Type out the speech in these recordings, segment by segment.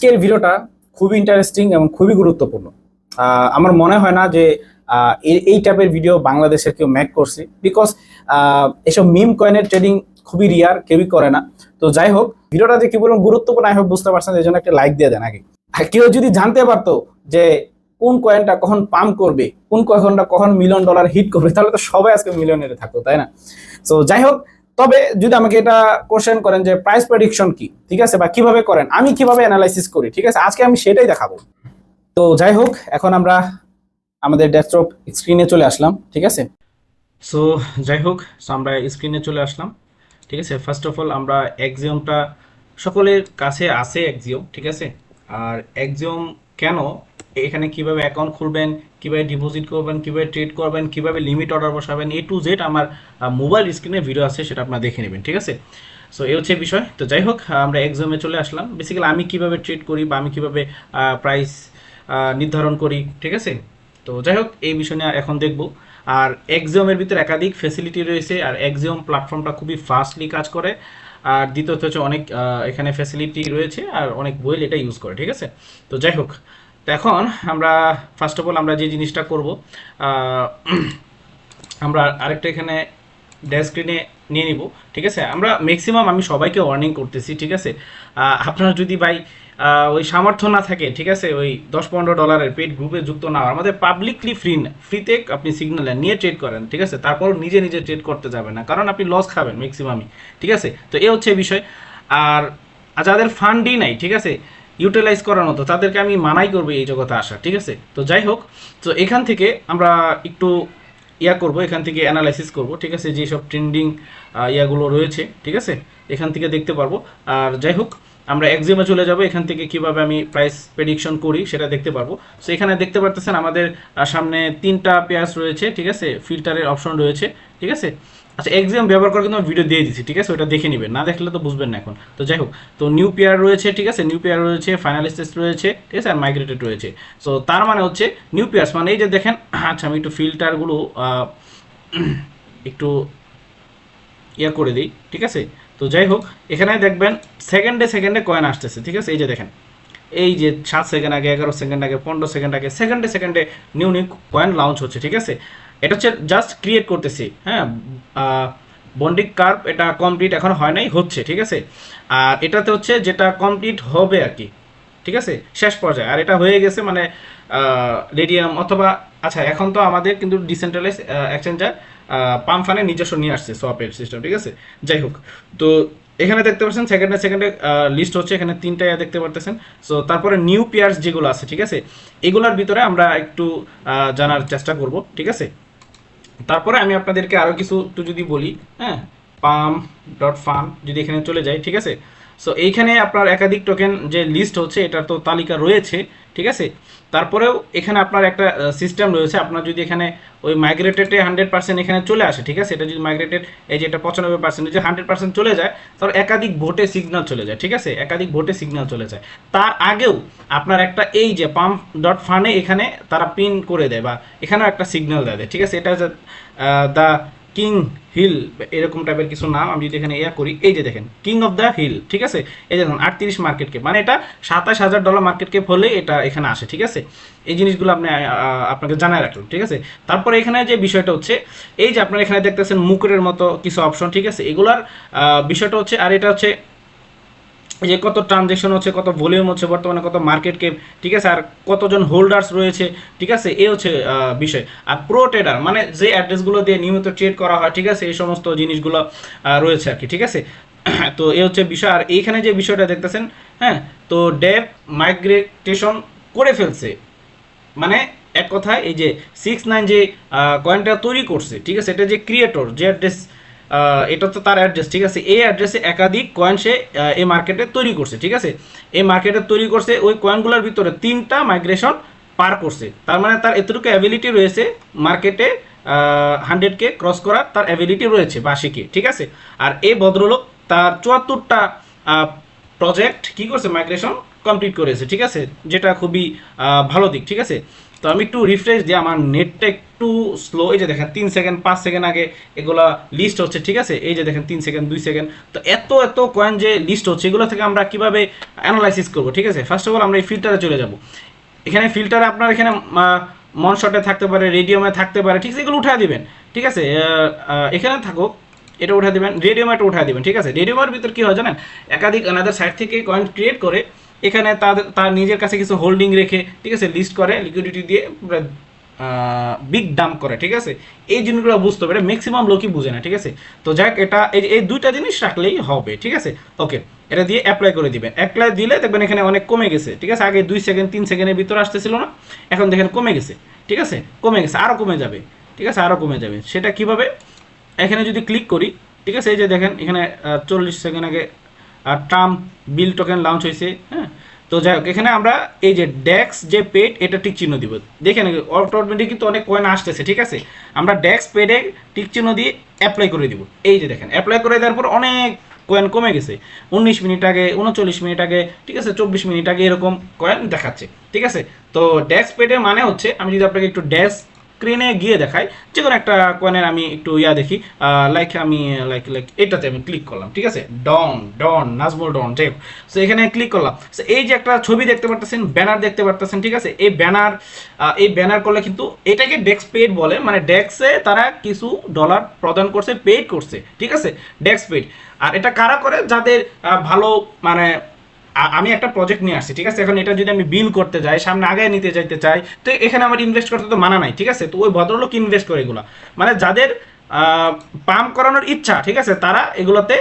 আজকের ভিডিওটা খুবই ইন্টারেস্টিং এবং খুবই গুরুত্বপূর্ণ। আমার মনে হয় না যে এই টাইপের ভিডিও বাংলাদেশের কেউ মেক করছে, বিকজ এসব মিম কয়েনের ট্রেডিং খুবই রিয়ার, কেউই করে না। তো যাই হোক, ভিডিওটা যে কি বলুন গুরুত্বপূর্ণ, আই হোপ বুঝতে পারছেন, এই জন্য একটা লাইক দিয়ে দেন আগে। আর কেউ যদি জানতে পারতো যে কোন কয়েনটা কখন পাম্প করবে, কোন কয়েনটা কখন $1,000,000 হিট করবে, তাহলে তো সবাই আজকে মিলিয়নারে থাকতো, তাই না? তো যাই হোক, তবে যদি আমাকে এটা কোশ্চেন করেন যে প্রাইস প্রেডিকশন কি, ঠিক আছে, বা কিভাবে করেন, আমি কিভাবে অ্যানালাইসিস করি, ঠিক আছে, আজকে আমি সেটাই দেখাবো। তো যাই হোক, এখন আমরা আমাদের ডেস্কটপ স্ক্রিনে চলে আসলাম, ঠিক আছে। সো যাই হোক, আমরা স্ক্রিনে চলে আসলাম, ঠিক আছে। ফার্স্ট অফ অল আমরা এক্সিওমটা সকলের কাছে আছে, এক্সিওম, ঠিক আছে। আর এক্সিওম কেন, এখানে কিভাবে অ্যাকাউন্ট খুলবেন, কিভাবে ডিপোজিট করবেন, কিভাবে ট্রেড করবেন, কিভাবে লিমিট অর্ডার বসাবেন, এ টু জেড আমার মোবাইল স্ক্রিনে ভিডিও আছে, সেটা আপনারা দেখে নেবেন, ঠিক আছে। সো এই হচ্ছে বিষয়। তো যাই হোক, আমরা এক্সিওমে চলে আসলাম। বেসিক্যালি আমি কিভাবে ট্রেড করি বা আমি কিভাবে প্রাইস নির্ধারণ করি, ঠিক আছে। তো যাই হোক, এই বিষয় নিয়ে এখন দেখব। আর এক্সিওমের ভিতরে একাধিক ফ্যাসিলিটি রয়েছে, আর এক্সিওম প্ল্যাটফর্মটা খুবই ফাস্টলি কাজ করে। আর দ্বিতীয়ত হচ্ছে অনেক এখানে ফ্যাসিলিটি রয়েছে, আর অনেক ওয়েল এটা ইউজ করে, ঠিক আছে। তো যাই হোক, তো এখন আমরা ফার্স্ট অফ অল আমরা যে জিনিসটা করব, আমরা আরেকটা এখানে স্ক্রিনে নিয়ে নিব, ঠিক আছে। আমরা ম্যাক্সিমাম আমি সবাইকে ওয়ার্নিং করতেছি, ঠিক আছে। আপনার যদি ভাই ওই সামর্থ্য না থাকে, ঠিক আছে, ওই $10-15 পেড গ্রুপে যুক্ত না, আমাদের পাবলিকলি ফ্রিতে আপনি সিগন্যাল নিয়ে ট্রেড করেন, ঠিক আছে। তারপর নিজে নিজে ট্রেড করতে যাবেন না, কারণ আপনি লস খাবেন ম্যাক্সিমামই, ঠিক আছে। তো এ হচ্ছে বিষয়। আর যাদের ফান্ডই নাই, ঠিক আছে, ইউটিলাইজ করার মতো, তাদেরকে আমি মানাই করবো এই জগতে আসা, ঠিক আছে। তো যাই হোক, তো এখান থেকে আমরা একটু করব, এখান থেকে অ্যানালাইসিস করব, ঠিক আছে, যেসব ট্রেন্ডিং ইয়াগুলো রয়েছে, ঠিক আছে, এখান থেকে দেখতে পারবো। আর যাই হোক, আমরা এক্সিওমে চলে যাব, এখান থেকে কিভাবে আমি প্রাইস প্রেডিকশন করি সেটা দেখতে পারবো। সো এখানে দেখতে পারতেছেন আমাদের সামনে 3টা পেয়ার্স রয়েছে, ঠিক আছে, ফিল্টারের অপশন রয়েছে, ঠিক আছে। আচ্ছা, এক্সিওম ব্যবহার করে কিন্তু ভিডিও দিয়ে দিচ্ছি, ঠিক আছে, ওটা দেখে নেবেন, না দেখলে তো বুঝবেন না এখন। তো যাই হোক, তো নিউ পেয়ার রয়েছে, ঠিক আছে, নিউ পেয়ার রয়েছে, ফাইনাল স্টেজ রয়েছে, ঠিক আছে, আর মাইগ্রেটেড রয়েছে। সো তার মানে হচ্ছে নিউ পেয়ার্স মানে এই যে দেখেন, আচ্ছা আমি একটু ফিল্টারগুলো একটু করে দিই, ঠিক আছে। তো যাই হোক, এখানে দেখবেন সেকেন্ডে সেকেন্ডে কয়েন আসতেছে, ঠিক আছে। এই যে দেখেন, এই যে 7 সেকেন্ড আগে, 11 সেকেন্ড আগে, 15 সেকেন্ড আগে, সেকেন্ডে সেকেন্ডে নিউ নিউ কয়েন লঞ্চ হচ্ছে, ঠিক আছে। এটা হচ্ছে জাস্ট ক্রিয়েট করতেছি, হ্যাঁ। বন্ডিং কার্ভ এটা কমপ্লিট এখন হয় নাই, হচ্ছে, ঠিক আছে। আর এটাতে হচ্ছে যেটা কমপ্লিট হবে আর কি, ঠিক আছে, শেষ পর্যায়ে। আর এটা হয়ে গেছে মানে রেডিয়াম অথবা, আচ্ছা এখন তো আমাদের কিন্তু ডিসেন্ট্রালাইজ এক্সচেঞ্জার পাম্প ফানে নিজস্ব নিয়ে আসছে সোয়াপের সিস্টেম, ঠিক আছে। যাই হোক, তো এখানে দেখতে পাচ্ছেন সেকেন্ডে সেকেন্ডে লিস্ট হচ্ছে, এখানে 3টা দেখতে পারতেছেন। সো তারপরে নিউ পেয়ার্স যেগুলো আছে, ঠিক আছে, এগুলোর ভিতরে আমরা একটু জানার চেষ্টা করব, ঠিক আছে। তারপরে আমি আপনাদেরকে আরও কিছু একটু যদি বলি, হ্যাঁ, pump.fun যদি এখানে চলে যাই, ঠিক আছে। সো এইখানে আপনার একাধিক টোকেন যে লিস্ট হচ্ছে, এটার তো তালিকা রয়েছে, ঠিক আছে। তারপরেও এখানে আপনার একটা সিস্টেম রয়েছে, আপনার যদি এখানে ওই মাইগ্রেটেডে 100% এখানে চলে আসে, ঠিক আছে, এটা যদি মাইগ্রেটেড এই যে এটা 95% যে 100% চলে যায়, তাহলে একাধিক ভোটে সিগন্যাল চলে যায়, ঠিক আছে, একাধিক ভোটে সিগন্যাল চলে যায়। তার আগেও আপনার একটা এই যে pump.fun এখানে তারা পিন করে দেয় বা এখানেও একটা সিগন্যাল দেয়, ঠিক আছে। এটা হচ্ছে দ্য কিং হিল, এরকম টাইপের কিছু নাম। আমি যদি এখানে করি, এই যে দেখেন কিং অফ দ্য হিল, ঠিক আছে। এই যে দেখুন 38 মার্কেট কেপ, মানে এটা $27,000 মার্কেট কেপ হলে এটা এখানে আসে, ঠিক আছে। এই জিনিসগুলো আপনি আপনাকে জানায় রাখলাম, ঠিক আছে। তারপরে এখানে যে বিষয়টা হচ্ছে, এই যে আপনারা এখানে দেখতেছেন মুকুরের মতো কিছু অপশন, ঠিক আছে, এগুলার বিষয়টা হচ্ছে, আর এটা হচ্ছে যে কত ট্রানজেকশন হচ্ছে, কত ভলিউম হচ্ছে বর্তমানে, কত মার্কেট ক্যাপ, ঠিক আছে, আর কতজন হোল্ডার্স রয়েছে, ঠিক আছে, এই হচ্ছে বিষয়। আর প্রো ট্রেডার মানে যে অ্যাড্রেসগুলো দিয়ে নিয়মিত ট্রেড করা হয়, ঠিক আছে, এই সমস্ত জিনিসগুলো রয়েছে আর কি, ঠিক আছে। তো এই হচ্ছে বিষয়। আর এইখানে যে বিষয়টা দেখতেছেন, হ্যাঁ, তো ডেভ মাইগ্রেটেশন করে ফেলছে, মানে এক কথায় এই যে 6ix9ine যে কয়েনটা তৈরি করছে, ঠিক আছে, এটা যে ক্রিয়েটর যে অ্যাড্রেস, এটা তো তার অ্যাড্রেস, ঠিক আছে। এই অ্যাড্রেসে একাধিক কয়েন সে এই মার্কেটে তৈরি করছে, ঠিক আছে। এই মার্কেটে তৈরি করছে, ওই কয়েনগুলোর ভিতরে 3টা মাইগ্রেশন পার করছে। তার মানে তার এতটুকু অ্যাবিলিটি রয়েছে মার্কেটে 100K ক্রস করার, তার অ্যাবিলিটি রয়েছে বা 80K, ঠিক আছে। আর এই ভদ্রলোক তার 74টা প্রজেক্ট কি করছে, মাইগ্রেশন কমপ্লিট করেছে, ঠিক আছে, যেটা খুবই ভালো দিক, ঠিক আছে। তো আমি একটু রিফ্রেশ দিই, আমার নেটটা একটু স্লো। এই যে দেখেন 3 সেকেন্ড 5 সেকেন্ড আগে এগুলা লিস্ট হচ্ছে, ঠিক আছে। এই যে দেখেন 3 সেকেন্ড 2 সেকেন্ড, তো এত এত কয়েন যে লিস্ট হচ্ছে, এগুলো থেকে আমরা কিভাবে অ্যানালাইসিস করবো, ঠিক আছে। ফার্স্ট অফ অল আমরা এই ফিল্টারে চলে যাব। এখানে ফিল্টারে আপনার এখানে মনশটে থাকতে পারে, রেডিয়ামে থাকতে পারে, ঠিক আছে, এগুলো উঠায় দিবেন, ঠিক আছে। এখানে থাকুক, এটা উঠা দিবেন, রেডিওমেটা উঠা দিবেন, ঠিক আছে। রেডিওমের ভিতর কি হয় জানেন, একাধিক আনাদার সাইট থেকে কয়েন ক্রিয়েট করে এখানে তার নিজের কাছে কিছু হোল্ডিং রেখে, ঠিক আছে, লিস্ট করে লিকুইডিটি দিয়ে বিগ ডাম্প করে, ঠিক আছে। এই জিনিসগুলো বুঝতে হবে, এটা ম্যাক্সিমাম লোকই বুঝে না, ঠিক আছে। তো যাক, এটা এই দুইটা জিনিস রাখলেই হবে, ঠিক আছে। ওকে, এটা দিয়ে অ্যাপ্লাই করে দিবেন। অ্যাপ্লাই দিলে দেখবেন এখানে অনেক কমে গেছে, ঠিক আছে। আগে 2 সেকেন্ড 3 সেকেন্ডের ভিতরে আসতেছিল না, এখন দেখেন কমে গেছে, ঠিক আছে, কমে গেছে, আরও কমে যাবে, ঠিক আছে, আরও কমে যাবে। সেটা কিভাবে, এখানে যদি ক্লিক করি, ঠিক আছে, এই যে দেখেন এখানে 40 সেকেন্ড আগে ট্রাম্প বিল টোকেন লঞ্চ হয়েছে, হ্যাঁ। তো যাই হোক, এখানে আমরা এই যে ডেক্স যে পেড, এটা টিক চিহ্ন দিব। দেখেন অটোমেটিক কিন্তু অনেক কয়েন আসতেছে, ঠিক আছে। আমরা ডেক্স পেডে টিক চিহ্ন দিয়ে অ্যাপ্লাই করে দিব। এই যে দেখেন অ্যাপ্লাই করে দেওয়ার পর অনেক কয়েন কমে গেছে। 19 মিনিট আগে, 39 মিনিট আগে, ঠিক আছে, 24 মিনিট আগে এরকম কয়েন দেখাচ্ছে, ঠিক আছে। তো ডেক্স পেডের মানে হচ্ছে, আমি যদি আপনাকে একটু ডেক্স স্ক্রিনে গিয়ে দেখাই, যে কোনো একটা কয়েনের আমি একটু দেখি, লাইক আমি লাইক এটাতে আমি ক্লিক করলাম, ঠিক আছে, ডন ডন নাজমুল ডন, যাই হোক। সো এখানে ক্লিক করলাম, সো এই যে একটা ছবি দেখতে পারতেছেন, ব্যানার দেখতে পারতেছেন, ঠিক আছে। এই ব্যানার করলে কিন্তু এটাকে ডেক্স পেড বলে, মানে ডেক্সে তারা কিছু ডলার প্রদান করছে, পেড করছে, ঠিক আছে, ডেক্স পেড। আর এটা কারা করে, যাদের ভালো, মানে আমি একটা প্রজেক্ট নিয়ে আসছি, ঠিক আছে। এখন এটা যদি আমি বিল করতে যাই, সামনে আগে নিতে যাইতে চাই, তো এখানে আমার ইনভেস্ট করতে তো মানা নাই, ঠিক আছে। তো ওই ভদ্রলোক ইনভেস্ট করে এগুলো, মানে যাদের পাম্প করানোর ইচ্ছা, ঠিক আছে, তারা এগুলোতে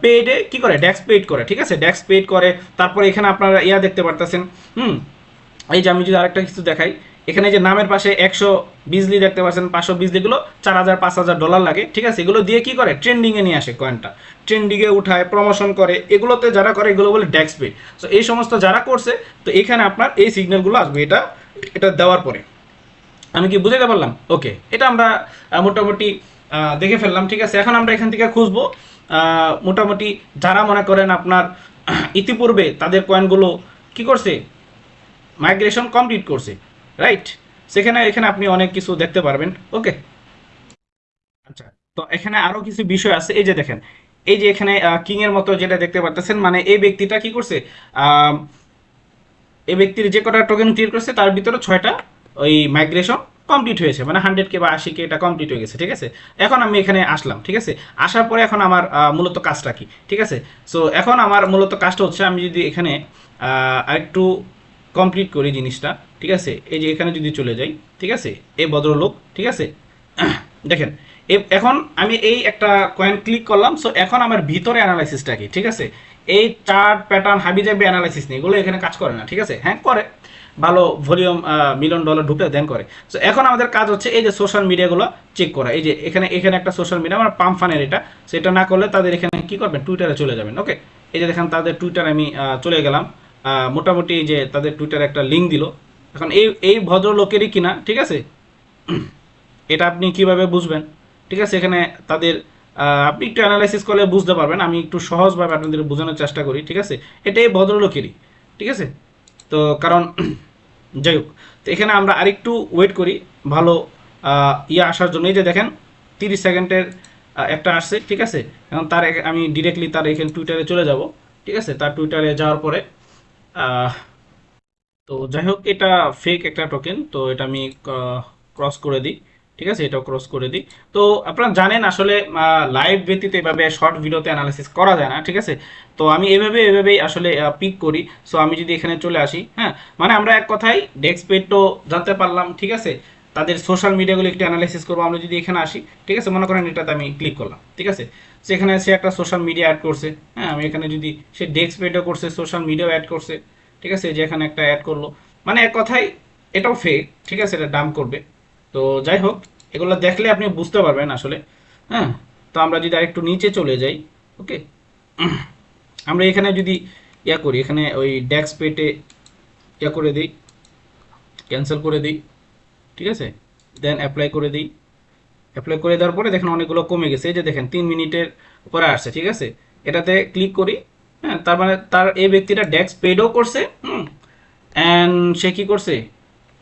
পেডে কি করে, ডেক্স পেড করে, ঠিক আছে, ডেক্স পেড করে। তারপরে এখানে আপনারা দেখতে পারতেছেন, এই যে আমি যদি আরেকটা কিছু দেখাই, এখানে যে নামের পাশে 100 বিজলি দেখতে পাচ্ছেন, 500 বিজলিগুলো 4000 5000 ডলার লাগে, ঠিক আছে। এগুলো দিয়ে কি করে, ট্রেন্ডিংয়ে নিয়ে আসে কয়েনটা, ট্রেন্ডিংয়ে উঠায়, প্রমোশন করে, এগুলোতে যারা করে এগুলো বলে ডেক্স পেড। তো এই সমস্ত যারা করছে, তো এখানে আপনার এই সিগন্যালগুলো আসবে, এটা দেওয়ার পরে। আমি কি বুঝাতে পারলাম? ওকে, এটা আমরা মোটামুটি দেখে ফেললাম, ঠিক আছে। এখন আমরা এখান থেকে খুঁজবো মোটামুটি যারা মনে করেন আপনার ইতিপূর্বে তাদের কয়েনগুলো কি করছে, মাইগ্রেশন কমপ্লিট করছে, রাইট। এখানে আপনি অনেক কিছু দেখতে পারবেন, ওকে। আচ্ছা, তো এখানে আরো কিছু বিষয় আছে। এই যে দেখেন, এই যে এখানে কিং এর মতো যেটা দেখতে পাচ্ছেন, মানে এই ব্যক্তিটা কি করছে, আহ, এই ব্যক্তির যে কটা টোকেন ক্রিয়েট করছে তার ভিতরে 6টা ওই মাইগ্রেশন কমপ্লিট হয়েছে, মানে 100K বা 80K এটা কমপ্লিট হয়ে গেছে, ঠিক আছে। এখন আমি এখানে আসলাম, ঠিক আছে। আসার পরে এখন আমার মূলত কাজটা কি, ঠিক আছে। সো এখন আমার মূলত কাজটা হচ্ছে, আমি যদি এখানে আরেকটু কমপ্লিট করি জিনিসটা, ঠিক আছে। এই যে এখানে যদি চলে যাই, ঠিক আছে, এই ভদ্রলোক, ঠিক আছে, দেখেন এখন আমি এই একটা কয়েন ক্লিক করলাম। সো এখন আমার ভিতরে অ্যানালাইসিসটা কি, ঠিক আছে। এই চার্ট প্যাটার্ন হাবিজাবি অ্যানালাইসিস নেই, এগুলো এখানে কাজ করে না, ঠিক আছে। হ্যাঁ করে, ভালো ভলিউম মিলিয়ন ডলার ঢুকে দেন করে। সো এখন আমাদের কাজ হচ্ছে এই যে সোশ্যাল মিডিয়াগুলো চেক করা। এই যে এখানে একটা সোশ্যাল মিডিয়া, আমার পাম্প ফানের এটা, সেটা না করলে তাদের এখানে কি করবেন, টুইটারে চলে যাবেন, ওকে। এই যে দেখেন তাদের টুইটার আমি চলে গেলাম, মোটামুটি এই যে তাদের টুইটারে একটা লিঙ্ক দিল। এখন এই ভদ্রলোকেরই কিনা, ঠিক আছে। এটা আপনি কিভাবে বুঝবেন, ঠিক আছে। এখানে তাদের আপনি একটু অ্যানালাইসিস করলে বুঝতে পারবেন। আমি একটু সহজভাবে আপনাদের বোঝানোর চেষ্টা করি, ঠিক আছে। এটাই ভদ্রলোকেরই, ঠিক আছে। তো কারণ যাই হোক, তো এখানে আমরা আরেকটু ওয়েট করি ভালো আসার জন্য। এই যে দেখেন 30 সেকেন্ডের একটা আসছে, ঠিক আছে। এখন আমি ডিরেক্টলি তার এখানে টুইটারে চলে যাব, ঠিক আছে। তার টুইটারে যাওয়ার পরে তো যাই হোক, এটা ফেক একটা টোকেন, তো এটা আমি ক্রস করে দিই, ঠিক আছে, এটাও ক্রস করে দিই। তো আপনারা জানেন আসলে লাইভ ব্যতীত এভাবে শর্ট ভিডিওতে অ্যানালাইসিস করা যায় না, ঠিক আছে। তো আমি এভাবেই আসলে পিক করি। সো আমি যদি এখানে চলে আসি, হ্যাঁ, মানে আমরা এক কথায় ডেস্কপেটও জানতে পারলাম, ঠিক আছে। তাদের সোশ্যাল মিডিয়াগুলো একটু অ্যানালাইসিস করবো। আমরা যদি এখানে আসি, ঠিক আছে, মনে করেন এটাতে আমি ক্লিক করলাম, ঠিক আছে। সেখানে সে একটা সোশ্যাল মিডিয়া অ্যাড করছে, হ্যাঁ। আমি এখানে যদি সে ডেস্কপেটও করছে, সোশ্যাল মিডিয়াও অ্যাড করছে, ঠিক আছে, যে এখানে একটা অ্যাড করলো, মানে এক কথায় এটাও ফেক, ঠিক আছে, এটা ডাম্প করবে। তো যাই হোক, এগুলো দেখলে আপনি বুঝতে পারবেন আসলে, হ্যাঁ। তো আমরা যদি আরেকটু নিচে চলে যাই, ওকে, আমরা এখানে যদি করি, এখানে ওই ডেস্ক পেটে করে দিই, ক্যান্সেল করে দিই, ঠিক আছে, দেন অ্যাপ্লাই করে দিই। অ্যাপ্লাই করে দেওয়ার পরে দেখেন অনেকগুলো কমে গেছে। এই যে দেখেন 3 মিনিটের পরে আসছে, ঠিক আছে। এটাতে ক্লিক করি, হ্যাঁ, তার মানে তার এই ব্যক্তিটা ডেক্স পেডও করছে, অ্যান্ড সে কি করছে,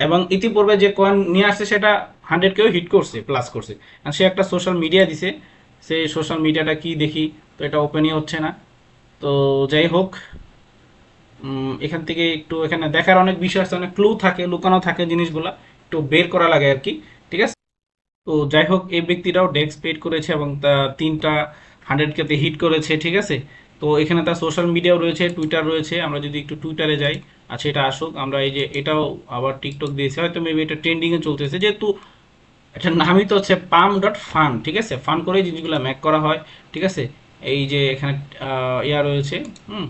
এবং ইতিপূর্বে যে কয়েন নিয়ে আসছে সেটা 100 কেও হিট করছে, প্লাস করছে। আর সে একটা সোশ্যাল মিডিয়া দিছে, সেই সোশ্যাল মিডিয়াটা কি দেখি, তো এটা ওপেনই হচ্ছে না। তো যাই হোক, এখান থেকে একটু এখানে দেখার অনেক বিষয় আছে, অনেক ক্লু থাকে, লুকানো থাকে জিনিসগুলা, একটু বের করা লাগে আর কি। ঠিক আছে, তো যাই হোক এই ব্যক্তিটাও ডেক্স পেড করেছে এবং তা 3টা 100 কেতে হিট করেছে। ঠিক আছে, তো এখানে তার সোশ্যাল মিডিয়াও রয়েছে, টুইটার রয়েছে। আমরা যদি একটু টুইটারে যাই, আচ্ছা এটা আসুক, আমরা এই যে এটাও আবার টিকটক দিয়েছি, হয়তো মেবি এটা ট্রেন্ডিংয়ে চলতেছে, যেহেতু এটার নামই তো হচ্ছে pam.fun। ঠিক আছে, ফান করে জিনিসগুলো ম্যাক করা হয়। ঠিক আছে, এই যে এখানে ইয়া রয়েছে, হুম,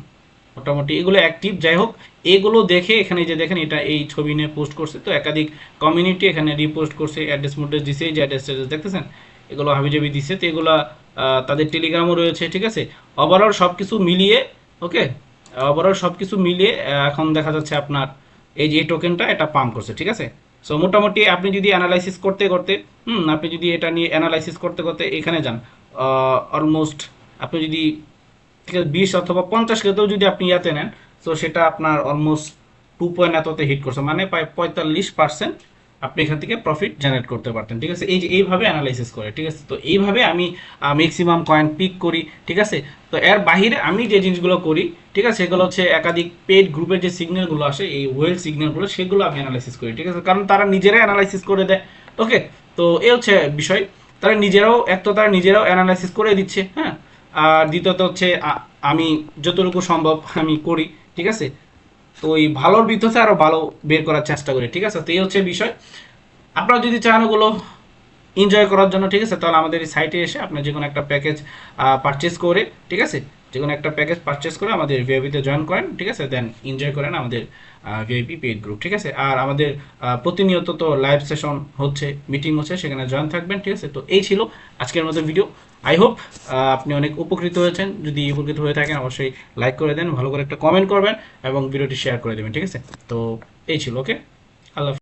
মোটামুটি এগুলো অ্যাক্টিভ। যাই হোক, এগুলো দেখে এখানে যে দেখেন এটা এই ছবি নিয়ে পোস্ট করছে, তো একাধিক কমিউনিটি এখানে রিপোস্ট করছে, অ্যাড্রেস মুড্রেস দিছে, এই যে অ্যাড্রেস দেখতেছেন, এগুলো হাবিজাবি দিছে। তো এগুলো তাদের টেলিগ্রামও রয়েছে। ঠিক আছে, ওভারঅল সব কিছু মিলিয়ে, ওকে, ওভারঅল সব কিছু মিলিয়ে এখন দেখা যাচ্ছে আপনার এই যে এই টোকেনটা এটা পাম্প করছে। ঠিক আছে, সো মোটামুটি আপনি যদি অ্যানালাইসিস করতে করতে, আপনি যদি এটা নিয়ে অ্যানালাইসিস করতে করতে এখানে যান, অলমোস্ট আপনি যদি ঠিক আছে 20 অথবা 50 কেতেও যদি আপনি ইয়াতে নেন, তো সেটা আপনার অলমোস্ট 2 পয়েন্ট এততে হিট করছে, মানে প্রায় 45% আপনি এখান থেকে প্রফিট জেনারেট করতে পারতেন। ঠিক আছে, এই যে এইভাবে অ্যানালাইসিস করে। ঠিক আছে, তো এইভাবে আমি ম্যাক্সিমাম কয়েন পিক করি। ঠিক আছে, তো এর বাহিরে আমি যে জিনিসগুলো করি, ঠিক আছে, সেগুলো হচ্ছে একাধিক পেড গ্রুপের যে সিগন্যালগুলো আসে, এই ওয়েল সিগন্যালগুলো, সেগুলো আমি অ্যানালাইসিস করি। ঠিক আছে, কারণ তারা নিজেরাই অ্যানালাইসিস করে দেয়। ওকে, তো এই হচ্ছে বিষয়, তারা নিজেরাও এক তো তারা নিজেরাও অ্যানালাইসিস করে দিচ্ছে, হ্যাঁ, আর দ্বিতীয়ত হচ্ছে আমি যতটুকু সম্ভব আমি করি। ঠিক আছে, তো ওই ভালোর ভিতরে আরো ভালো বের করার চেষ্টা করি। ঠিক আছে, তো এই হচ্ছে বিষয়। আপনারা যদি চান ওগুলো এনজয় করার জন্য, ঠিক আছে, তাহলে আমাদের এই সাইটে এসে আপনি যে কোনো একটা প্যাকেজ পারচেস করে, ঠিক আছে, যে কোনো একটা প্যাকেজ পারচেস করে আমাদের ভিআইপিতে জয়েন করেন। ঠিক আছে, দেন এনজয় করেন আমাদের ভিআইপি পেইড গ্রুপ। ঠিক আছে, আর আমাদের প্রতিনিয়ত তো লাইভ সেশন হচ্ছে, মিটিং হচ্ছে, সেখানে জয়েন থাকবেন। ঠিক আছে, তো এই ছিল আজকের মতো ভিডিও। আই হোপ আপনি অনেক উপকৃত হয়েছেন। যদি উপকৃত হয়ে থাকেন অবশ্যই লাইক করে দেন, ভালো করে একটা কমেন্ট করবেন এবং ভিডিওটি শেয়ার করে দেবেন। ঠিক আছে, তো এই ছিল। ওকে, আল্লাহ হাফেজ।